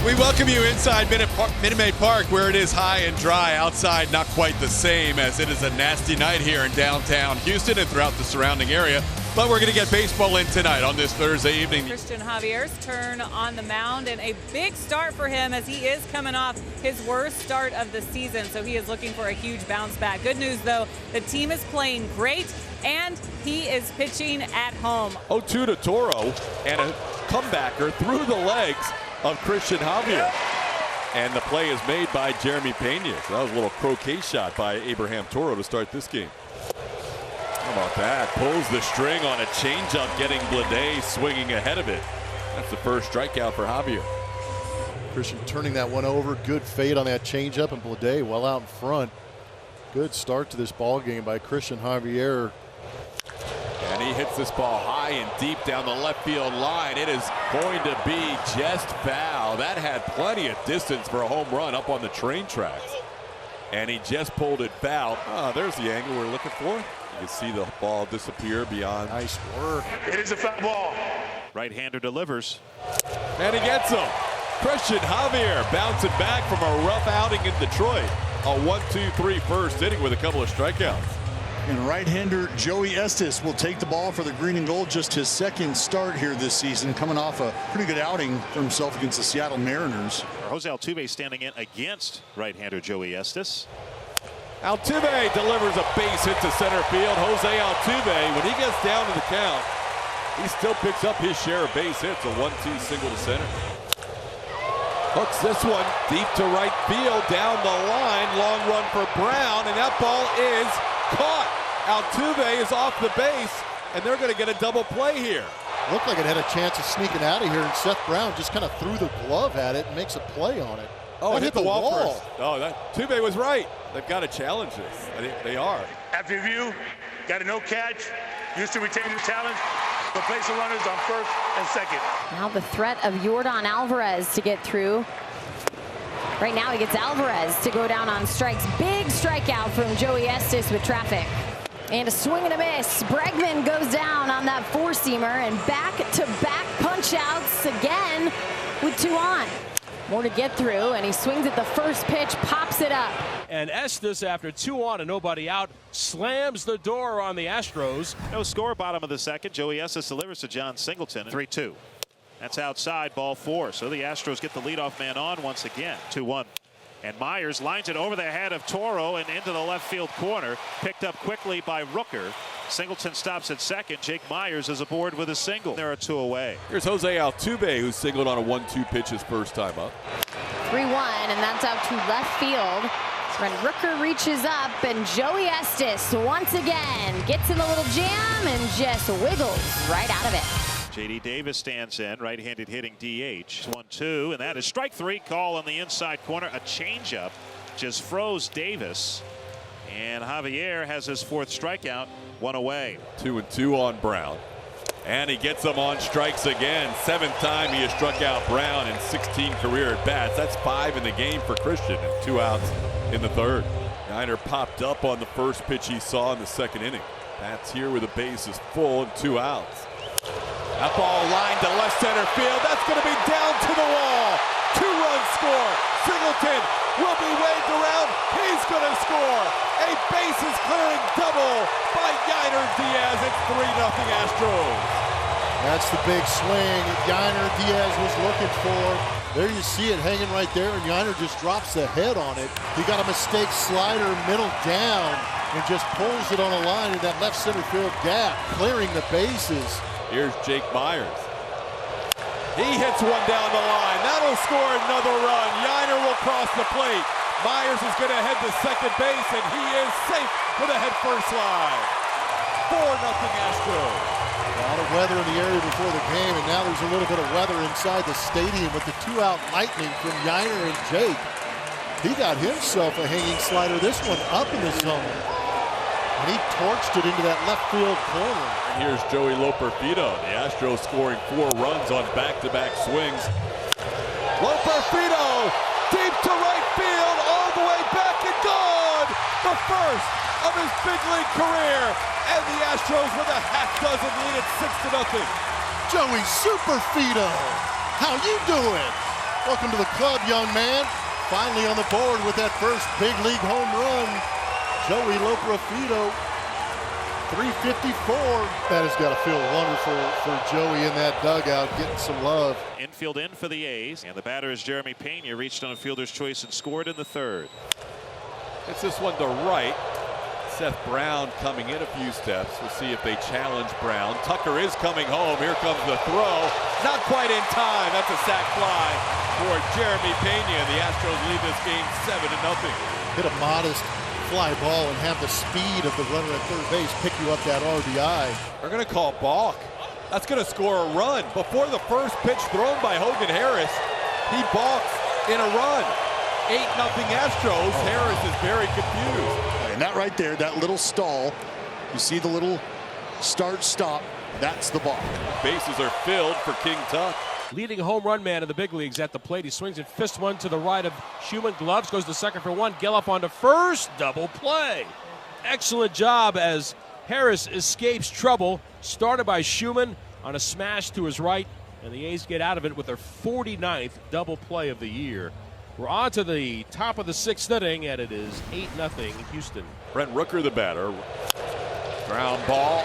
We welcome you inside Minute Maid Park, where it is high and dry. Outside, not quite the same, as it is a nasty night here in downtown Houston and throughout the surrounding area. But we're going to get baseball in tonight on this Thursday evening. Christian Javier's turn on the mound, and a big start for him as he is coming off his worst start of the season. So he is looking for a huge bounce back. Good news, though, the team is playing great, and he is pitching at home. 0-2 to Toro, and a comebacker through the legs of Christian Javier. And the play is made by Jeremy Pena. So that was a little croquet shot by Abraham Toro to start this game. How about that? Pulls the string on a changeup, getting Blade swinging ahead of it. That's the first strikeout for Javier. Christian turning that one over. Good fade on that changeup, and Blade well out in front. Good start to this ball game by Christian Javier. And he hits this ball high and deep down the left field line. It is going to be just foul. That had plenty of distance for a home run up on the train tracks. And he just pulled it foul. There's the angle we're looking for. You can see the ball disappear beyond. Nice work. It is a foul ball. Right-hander delivers. And he gets him. Christian Javier bouncing back from a rough outing in Detroit. A 1-2-3 first inning with a couple of strikeouts. And right-hander Joey Estes will take the ball for the green and gold. Just his second start here this season, coming off a pretty good outing for himself against the Seattle Mariners. Jose Altuve standing in against right-hander Joey Estes. Altuve delivers a base hit to center field. Jose Altuve, when he gets down to the count, he still picks up his share of base hits. A 1-2 single to center. Hooks this one deep to right field, down the line. Long run for Brown, and that ball is caught. Altuve is off the base, and they're going to get a double play here. Looked like it had a chance of sneaking out of here, and Seth Brown just kind of threw the glove at it and makes a play on it. Oh, it hit the wall first. Oh, Altuve was right. They've got to challenge this. I think they are. After review, got a no catch. Houston retained the challenge. But place the runners on first and second. Now the threat of Yordan Alvarez to get through. Right now he gets Alvarez to go down on strikes. Big strikeout from Joey Estes with traffic. And a swing and a miss. Bregman goes down on that four-seamer, and back-to-back punch-outs again with 2 on. More to get through, and he swings at the first pitch, pops it up. And Estes, after 2 on and nobody out, slams the door on the Astros. No score, bottom of the second. Joey Estes delivers to John Singleton. 3-2. That's outside, ball 4. So the Astros get the leadoff man on once again. 2-1. And Myers lines it over the head of Toro and into the left field corner. Picked up quickly by Rooker. Singleton stops at second. Jake Myers is aboard with a single. There are 2 away. Here's Jose Altuve, who singled on a 1-2 pitch his first time up. 3-1, and that's out to left field. When Rooker reaches up, and Joey Estes once again gets in a little jam and just wiggles right out of it. J.D. Davis stands in, right-handed hitting DH. 1-2, and that is strike 3. Call on the inside corner. A changeup just froze Davis. And Javier has his 4th strikeout. 1 away. 2-2 on Brown. And he gets them on strikes again. 7th time he has struck out Brown in 16 career at-bats. That's 5 in the game for Christian, and 2 outs in the 3rd. Niner popped up on the first pitch he saw in the 2nd inning. Bats here with the bases full and 2 outs. That ball lined to left center field. That's going to be down to the wall. 2-run score. Singleton will be waved around. He's going to score. A bases clearing double by Yainer Diaz. It's 3-0 Astros. That's the big swing Yainer Diaz was looking for. There you see it hanging right there, and Yainer just drops the head on it. He got a mistake slider middle down and just pulls it on a line in that left center field gap, clearing the bases. Here's Jake Myers. He hits one down the line. That'll score another run. Yainer will cross the plate. Myers is going to head to second base, and he is safe with a head-first slide. 4-0 Astros. A lot of weather in the area before the game, and now there's a little bit of weather inside the stadium with the 2-out lightning from Yainer and Jake. He got himself a hanging slider, this one up in the zone. And he torched it into that left field corner. And here's Joey Loperfido. The Astros scoring 4 runs on back-to-back swings. Loperfido deep to right field, all the way back and gone. The first of his big league career. And the Astros with a half-dozen lead at 6-0. Joey Superfido, how you doing? Welcome to the club, young man. Finally on the board with that first big league home run. Joey Loprofito, 354. That has got to feel wonderful for Joey in that dugout, getting some love. Infield in for the A's, and the batter is Jeremy Pena. Reached on a fielder's choice and scored in the third. It's this one to right. Seth Brown coming in a few steps. We'll see if they challenge Brown. Tucker is coming home. Here comes the throw. Not quite in time. That's a sac fly for Jeremy Pena. The Astros lead this game 7-0. Hit a modest fly ball and have the speed of the runner at third base pick you up that RBI. They're going to call balk. That's going to score a run. Before the first pitch thrown by Hogan Harris, he balks in a run. 8-0 Astros. Harris is very confused. And that right there, that little stall, you see the little start-stop, that's the ball. Bases are filled for King Tuck. Leading home run man in the big leagues at the plate. He swings and fists one to the right of Schumann. Gloves, goes to second for one. Geloff on to first. Double play. Excellent job as Harris escapes trouble. Started by Schumann on a smash to his right. And the A's get out of it with their 49th double play of the year. We're on to the top of the sixth inning, and it is 8-0 Houston. Brent Rooker, the batter. Ground ball.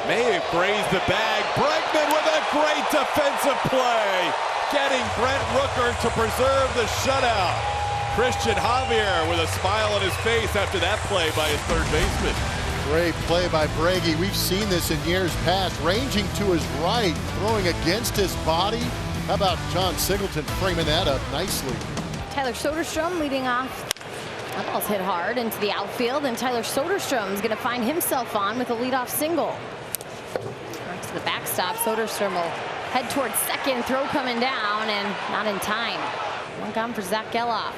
May have grazed the bag. Bregman with a great defensive play. Getting Brent Rooker to preserve the shutout. Christian Javier with a smile on his face after that play by his third baseman. Great play by Breggy. We've seen this in years past. Ranging to his right, throwing against his body. How about John Singleton framing that up nicely? Tyler Soderstrom leading off. That ball's hit hard into the outfield, and Tyler Soderstrom is going to find himself on with a leadoff single. Right to the backstop. Soderstrom will head towards second. Throw coming down, and not in time. One gone for Zach Geloff.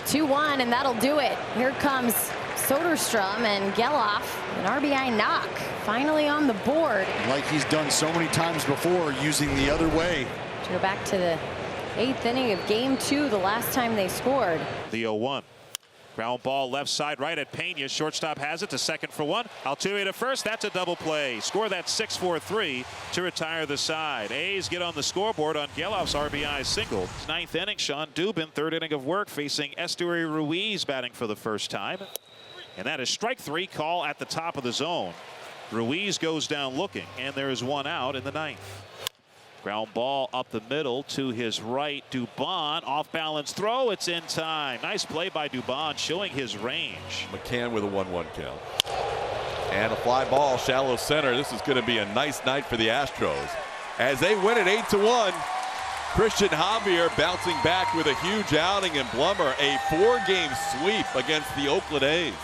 2-1, and that'll do it. Here comes Soderstrom, and Geloff, an RBI knock. Finally on the board. Like he's done so many times before, using the other way. To go back to the 8th inning of game 2, the last time they scored. The 0-1. Ground ball left side right at Pena. Shortstop has it to second for one. Altuve to first. That's a double play. Score that 6-4-3 to retire the side. A's get on the scoreboard on Geloff's RBI single. 9th inning. Sean Dubin, 3rd inning of work, facing Esteury Ruiz batting for the first time. And that is strike 3, call at the top of the zone. Ruiz goes down looking, and there is one out in the 9th. Ground ball up the middle to his right. Dubon, off balance throw. It's in time. Nice play by Dubon, showing his range. McCann with a 1-1 count. And a fly ball, shallow center. This is going to be a nice night for the Astros as they win it 8-1. Christian Javier bouncing back with a huge outing, and Blummer a 4-game sweep against the Oakland A's.